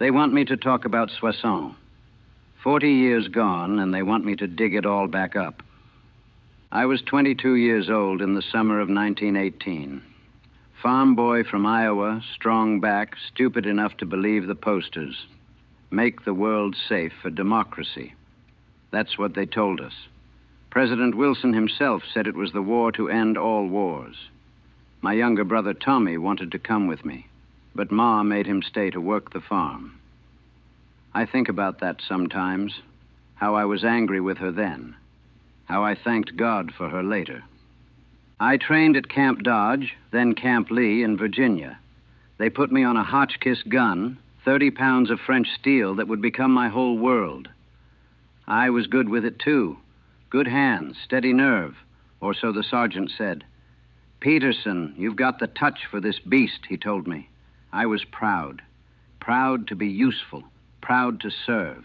They want me to talk about Soissons. 40 years gone, and they want me to dig it all back up. I was 22 years old in the summer of 1918. Farm boy from Iowa, strong back, stupid enough to believe the posters. Make the world safe for democracy. That's what they told us. President Wilson himself said it was the war to end all wars. My younger brother Tommy wanted to come with me, but Ma made him stay to work the farm. I think about that sometimes, how I was angry with her then, how I thanked God for her later. I trained at Camp Dodge, then Camp Lee in Virginia. They put me on a Hotchkiss gun, 30 pounds of French steel that would become my whole world. I was good with it, too. Good hands, steady nerve, or so the sergeant said. Peterson, you've got the touch for this beast, he told me. I was proud. Proud to be useful. Proud to serve.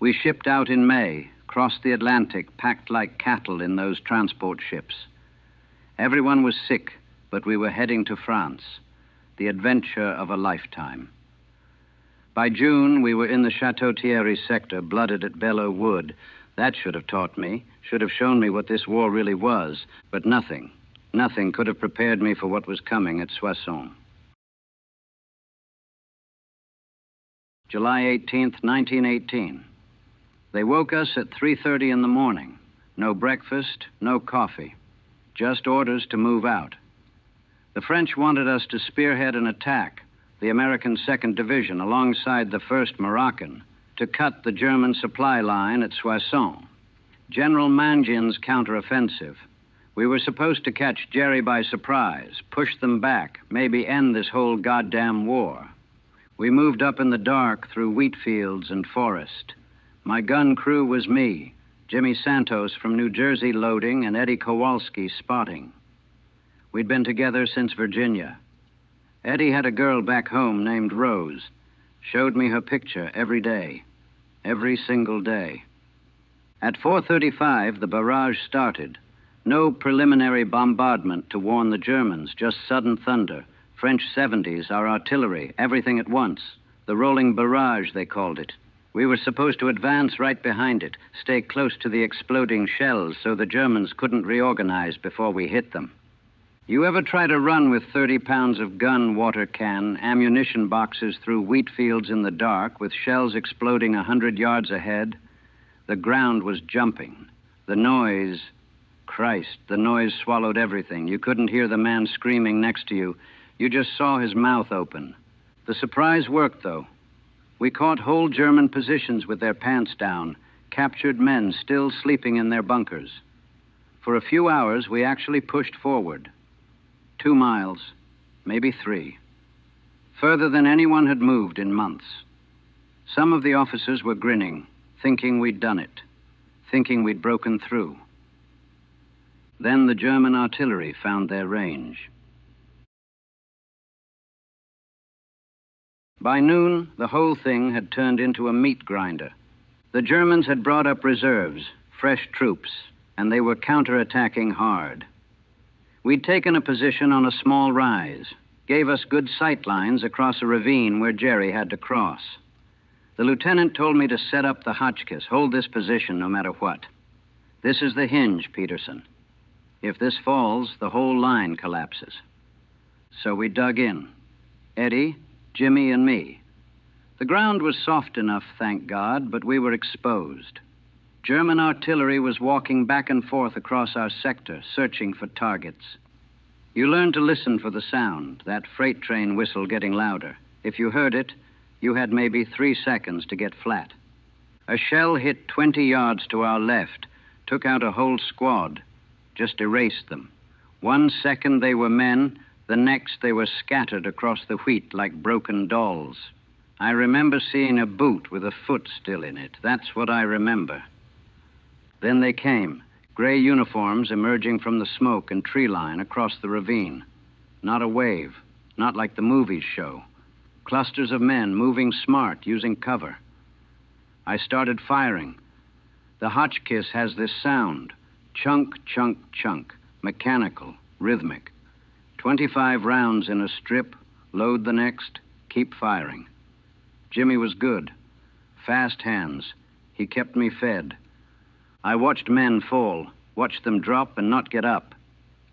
We shipped out in May, crossed the Atlantic, packed like cattle in those transport ships. Everyone was sick, but we were heading to France, the adventure of a lifetime. By June, we were in the Chateau Thierry sector, blooded at Belleau Wood. That should have taught me, should have shown me what this war really was, but nothing could have prepared me for what was coming at Soissons. July 18th, 1918. They woke us at 3:30 in the morning. No breakfast, no coffee. Just orders to move out. The French wanted us to spearhead an attack, the American 2nd Division, alongside the 1st Moroccan, to cut the German supply line at Soissons. General Mangin's counteroffensive. We were supposed to catch Jerry by surprise, push them back, maybe end this whole goddamn war. We moved up in the dark through wheat fields and forest. My gun crew was me, Jimmy Santos from New Jersey loading, and Eddie Kowalski spotting. We'd been together since Virginia. Eddie had a girl back home named Rose. Showed me her picture every day. Every single day. At 4:35, the barrage started. No preliminary bombardment to warn the Germans, just sudden thunder. French 70s, our artillery, everything at once. The rolling barrage, they called it. We were supposed to advance right behind it, stay close to the exploding shells so the Germans couldn't reorganize before we hit them. You ever try to run with 30 pounds of gun, water can, ammunition boxes through wheat fields in the dark with shells exploding 100 yards ahead? The ground was jumping. The noise, Christ, the noise swallowed everything. You couldn't hear the man screaming next to you. You just saw his mouth open. The surprise worked, though. We caught whole German positions with their pants down, captured men still sleeping in their bunkers. For a few hours, we actually pushed forward. 2 miles, maybe 3. Further than anyone had moved in months. Some of the officers were grinning, thinking we'd done it, thinking we'd broken through. Then the German artillery found their range. By noon, the whole thing had turned into a meat grinder. The Germans had brought up reserves, fresh troops, and they were counterattacking hard. We'd taken a position on a small rise, gave us good sight lines across a ravine where Jerry had to cross. The lieutenant told me to set up the Hotchkiss, hold this position no matter what. This is the hinge, Peterson. If this falls, the whole line collapses. So we dug in. Eddie, Jimmy, and me. The ground was soft enough, thank God, but we were exposed. German artillery was walking back and forth across our sector, searching for targets. You learned to listen for the sound, that freight train whistle getting louder. If you heard it, you had maybe 3 seconds to get flat. A shell hit 20 yards to our left, took out a whole squad, just erased them. 1 second they were men, the next they were scattered across the wheat like broken dolls. I remember seeing a boot with a foot still in it. That's what I remember. Then they came, gray uniforms emerging from the smoke and tree line across the ravine. Not a wave, not like the movies show. Clusters of men moving smart, using cover. I started firing. The Hotchkiss has this sound. Chunk, chunk, chunk. Mechanical, rhythmic. 25 rounds in a strip, load the next, keep firing. Jimmy was good. Fast hands. He kept me fed. I watched men fall, watched them drop and not get up.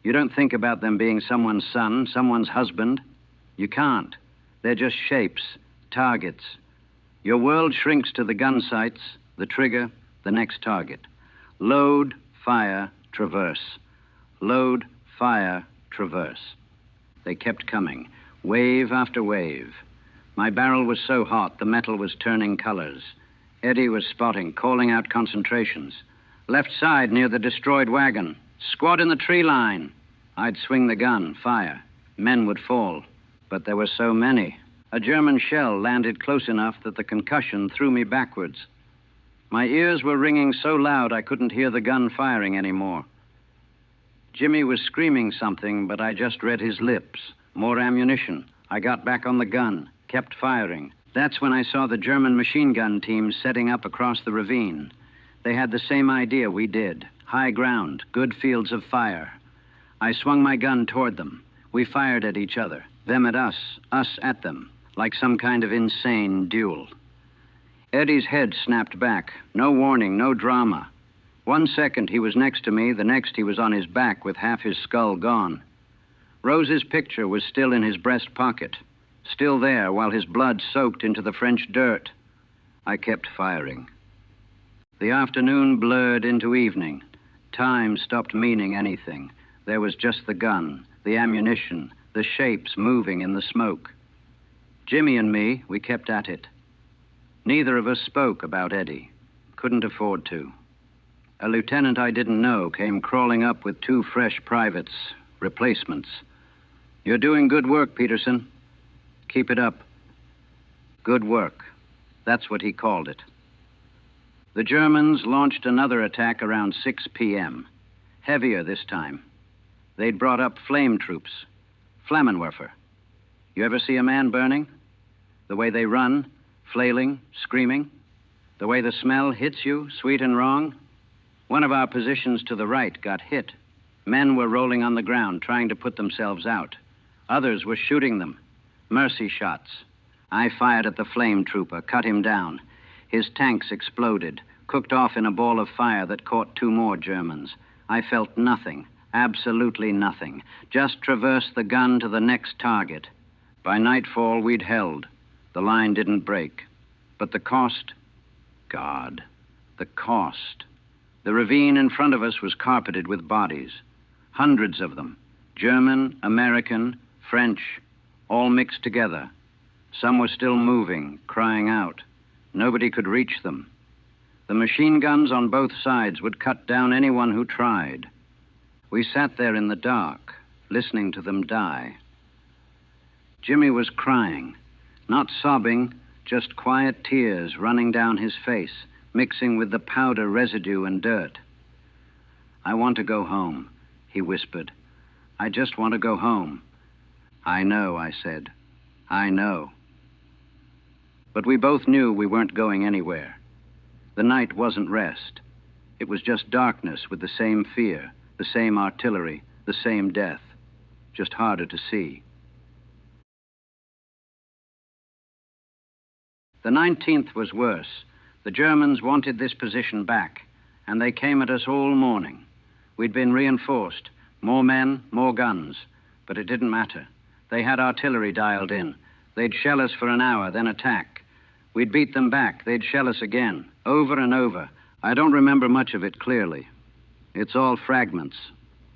You don't think about them being someone's son, someone's husband. You can't. They're just shapes, targets. Your world shrinks to the gun sights, the trigger, the next target. Load, fire, traverse. Load, fire, traverse. They kept coming, wave after wave. My barrel was so hot, the metal was turning colors. Eddie was spotting, calling out concentrations. Left side near the destroyed wagon. Squad in the tree line. I'd swing the gun, fire. Men would fall, but there were so many. A German shell landed close enough that the concussion threw me backwards. My ears were ringing so loud I couldn't hear the gun firing anymore. Jimmy was screaming something, but I just read his lips. More ammunition. I got back on the gun, kept firing. That's when I saw the German machine gun team setting up across the ravine. They had the same idea we did. High ground, good fields of fire. I swung my gun toward them. We fired at each other, them at us at them, like some kind of insane duel. Eddie's head snapped back. No warning, no drama. 1 second he was next to me, the next he was on his back with half his skull gone. Rose's picture was still in his breast pocket, still there while his blood soaked into the French dirt. I kept firing. The afternoon blurred into evening. Time stopped meaning anything. There was just the gun, the ammunition, the shapes moving in the smoke. Jimmy and me, we kept at it. Neither of us spoke about Eddie. Couldn't afford to. A lieutenant I didn't know came crawling up with 2 fresh privates, replacements. You're doing good work, Peterson. Keep it up. Good work. That's what he called it. The Germans launched another attack around 6 p.m. Heavier this time. They'd brought up flame troops. Flammenwerfer. You ever see a man burning? The way they run, flailing, screaming. The way the smell hits you, sweet and wrong. One of our positions to the right got hit. Men were rolling on the ground, trying to put themselves out. Others were shooting them. Mercy shots. I fired at the flame trooper, cut him down. His tanks exploded, cooked off in a ball of fire that caught 2 more Germans. I felt nothing, absolutely nothing. Just traversed the gun to the next target. By nightfall, we'd held. The line didn't break. But the cost? God, the cost. The ravine in front of us was carpeted with bodies. Hundreds of them. German, American, French, all mixed together. Some were still moving, crying out. Nobody could reach them. The machine guns on both sides would cut down anyone who tried. We sat there in the dark, listening to them die. Jimmy was crying, not sobbing, just quiet tears running down his face, mixing with the powder residue and dirt. I want to go home, he whispered. I just want to go home. I know, I said. I know. But we both knew we weren't going anywhere. The night wasn't rest. It was just darkness with the same fear, the same artillery, the same death, just harder to see. The 19th was worse. The Germans wanted this position back, and they came at us all morning. We'd been reinforced, more men, more guns, but it didn't matter. They had artillery dialed in. They'd shell us for an hour, then attack. We'd beat them back. They'd shell us again, over and over. I don't remember much of it clearly. It's all fragments,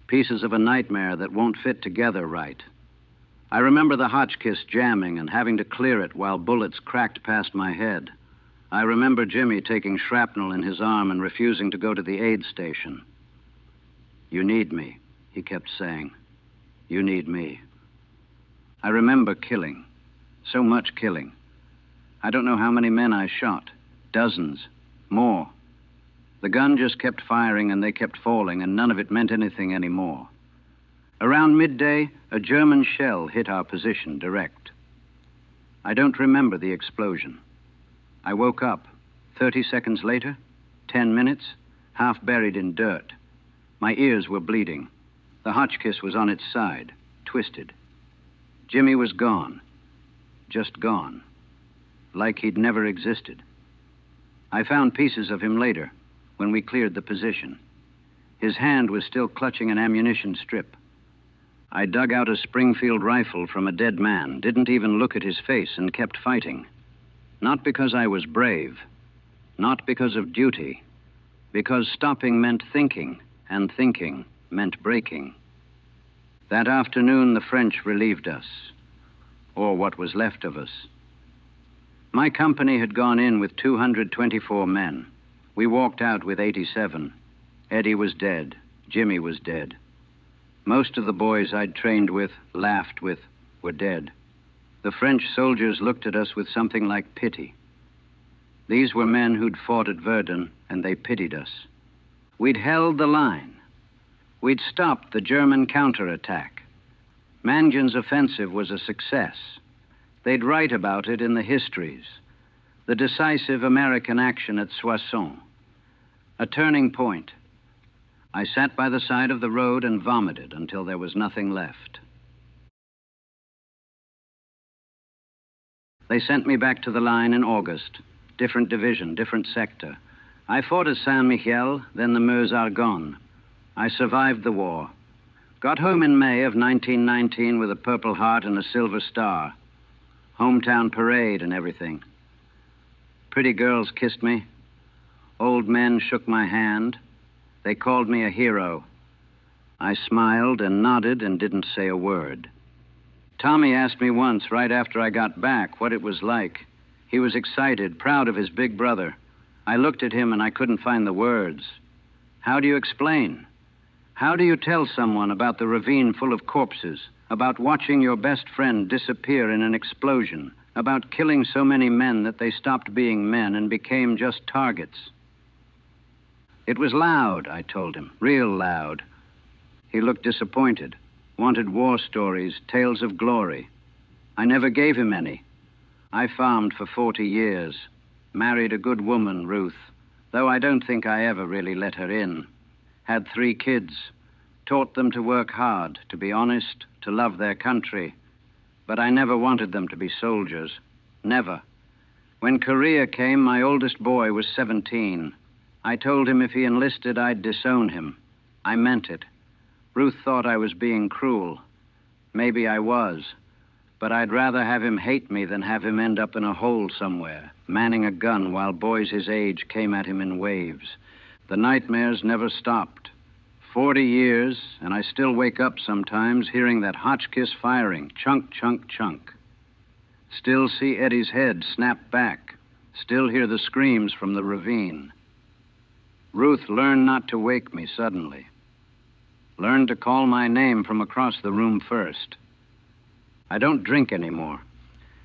pieces of a nightmare that won't fit together right. I remember the Hotchkiss jamming and having to clear it while bullets cracked past my head. I remember Jimmy taking shrapnel in his arm and refusing to go to the aid station. You need me, he kept saying. You need me. I remember killing, so much killing. I don't know how many men I shot. Dozens. More. The gun just kept firing and they kept falling, and none of it meant anything anymore. Around midday, a German shell hit our position direct. I don't remember the explosion. I woke up. 30 seconds later, 10 minutes, half buried in dirt. My ears were bleeding. The Hotchkiss was on its side, twisted. Jimmy was gone. Just gone. like he'd never existed. I found pieces of him later, when we cleared the position. His hand was still clutching an ammunition strip. I dug out a Springfield rifle from a dead man, didn't even look at his face, and kept fighting. Not because I was brave, not because of duty, because stopping meant thinking, and thinking meant breaking. That afternoon, the French relieved us, or what was left of us. My company had gone in with 224 men. We walked out with 87. Eddie was dead. Jimmy was dead. Most of the boys I'd trained with, laughed with, were dead. The French soldiers looked at us with something like pity. These were men who'd fought at Verdun, and they pitied us. We'd held the line. We'd stopped the German counterattack. Mangin's offensive was a success. They'd write about it in the histories. The decisive American action at Soissons. A turning point. I sat by the side of the road and vomited until there was nothing left. They sent me back to the line in August. Different division, different sector. I fought at Saint-Michel, then the Meuse-Argonne. I survived the war. Got home in May of 1919 with a Purple Heart and a Silver Star. Hometown parade and everything. Pretty girls kissed me. Old men shook my hand. They called me a hero. I smiled and nodded and didn't say a word. Tommy asked me once, right after I got back, what it was like. He was excited, proud of his big brother. I looked at him and I couldn't find the words. How do you explain? How do you tell someone about the ravine full of corpses, about watching your best friend disappear in an explosion, about killing so many men that they stopped being men and became just targets? It was loud, I told him, real loud. He looked disappointed, wanted war stories, tales of glory. I never gave him any. I farmed for 40 years, married a good woman, Ruth, though I don't think I ever really let her in. Had 3 kids, taught them to work hard, to be honest, to love their country. But I never wanted them to be soldiers. Never. When Korea came, my oldest boy was 17. I told him if he enlisted, I'd disown him. I meant it. Ruth thought I was being cruel. Maybe I was. But I'd rather have him hate me than have him end up in a hole somewhere, manning a gun while boys his age came at him in waves. The nightmares never stopped. 40 years, and I still wake up sometimes hearing that Hotchkiss firing, chunk, chunk, chunk. Still see Eddie's head snap back. Still hear the screams from the ravine. Ruth learned not to wake me suddenly. Learned to call my name from across the room first. I don't drink anymore.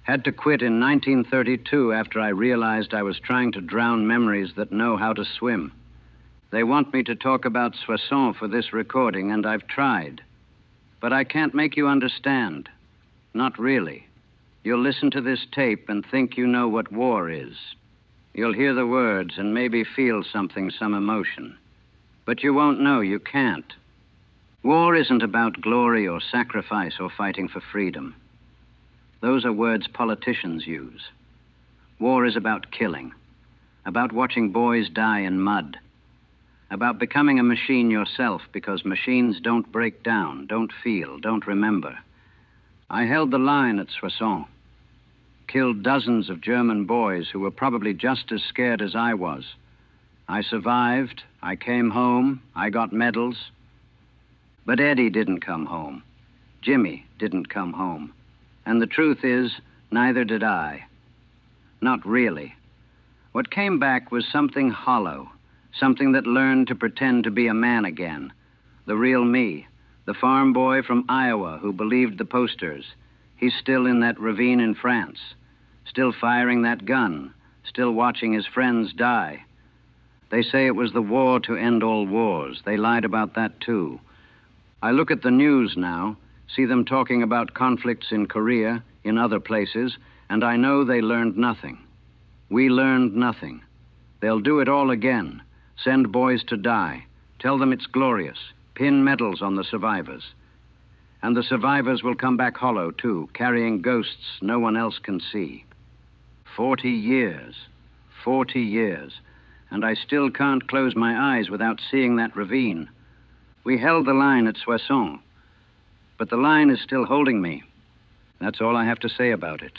Had to quit in 1932 after I realized I was trying to drown memories that know how to swim. They want me to talk about Soissons for this recording, and I've tried. But I can't make you understand. Not really. You'll listen to this tape and think you know what war is. You'll hear the words and maybe feel something, some emotion. But you won't know, you can't. War isn't about glory or sacrifice or fighting for freedom. Those are words politicians use. War is about killing, about watching boys die in mud, about becoming a machine yourself because machines don't break down, don't feel, don't remember. I held the line at Soissons, killed dozens of German boys who were probably just as scared as I was. I survived, I came home, I got medals. But Eddie didn't come home. Jimmy didn't come home. And the truth is, neither did I. Not really. What came back was something hollow, something that learned to pretend to be a man again. The real me, the farm boy from Iowa who believed the posters. He's still in that ravine in France, still firing that gun, still watching his friends die. They say it was the war to end all wars. They lied about that too. I look at the news now, see them talking about conflicts in Korea, in other places, and I know they learned nothing. We learned nothing. They'll do it all again. Send boys to die. Tell them it's glorious. Pin medals on the survivors. And the survivors will come back hollow, too, carrying ghosts no one else can see. 40 years. 40 years. And I still can't close my eyes without seeing that ravine. We held the line at Soissons, but the line is still holding me. That's all I have to say about it.